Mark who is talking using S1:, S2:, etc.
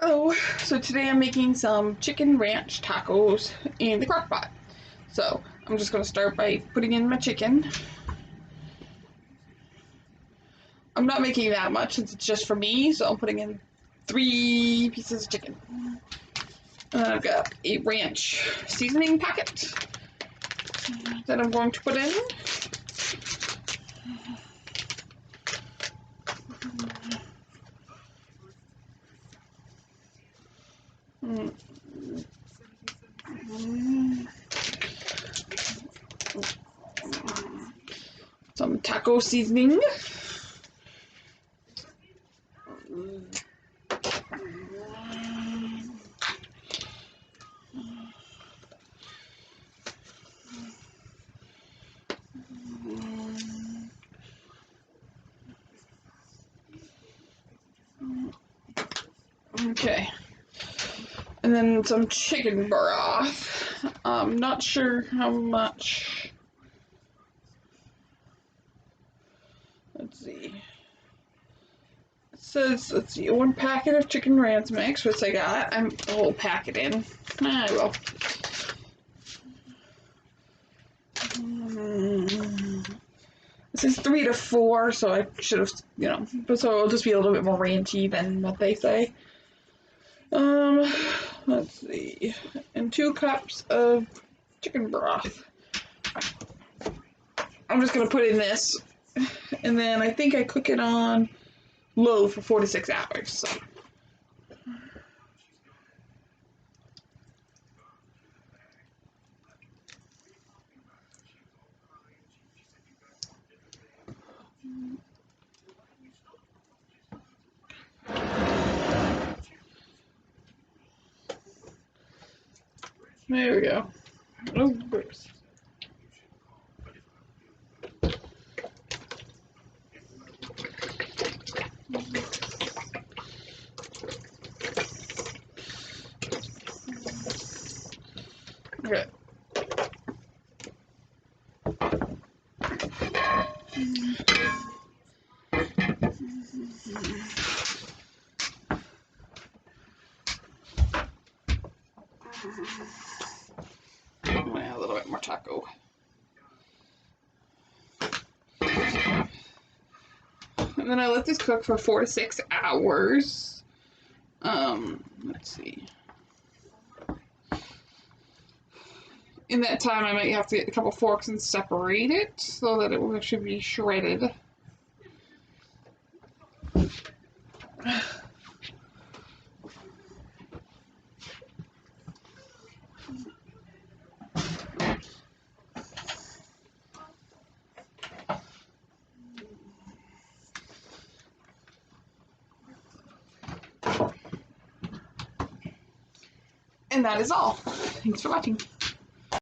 S1: Oh, so today I'm making some chicken ranch tacos in the crock pot. So I'm just going to start by putting in my chicken. I'm not making that much since it's just for me, so I'm putting in 3 pieces of chicken. And I've got a ranch seasoning packet that I'm going to put in. Some taco seasoning. Okay. And then some chicken broth. I'm not sure how much. Let's see. It says, let's see, 1 packet of chicken ranch mix, which I got. I'm the whole packet in. I will. This is 3 to 4, so I should have, but so it'll just be a little bit more ranchy than what they say. Let's see, and 2 cups of chicken broth. I'm just gonna put in this, and then I think I cook it on low for 4 to 6 hours. So. There we go. Oh, oops. Okay. A little bit more taco. And then I let this cook for 4 to 6 hours. Let's see. In that time, I might have to get a couple forks and separate it so that it will actually be shredded. And that is all. Thanks for watching.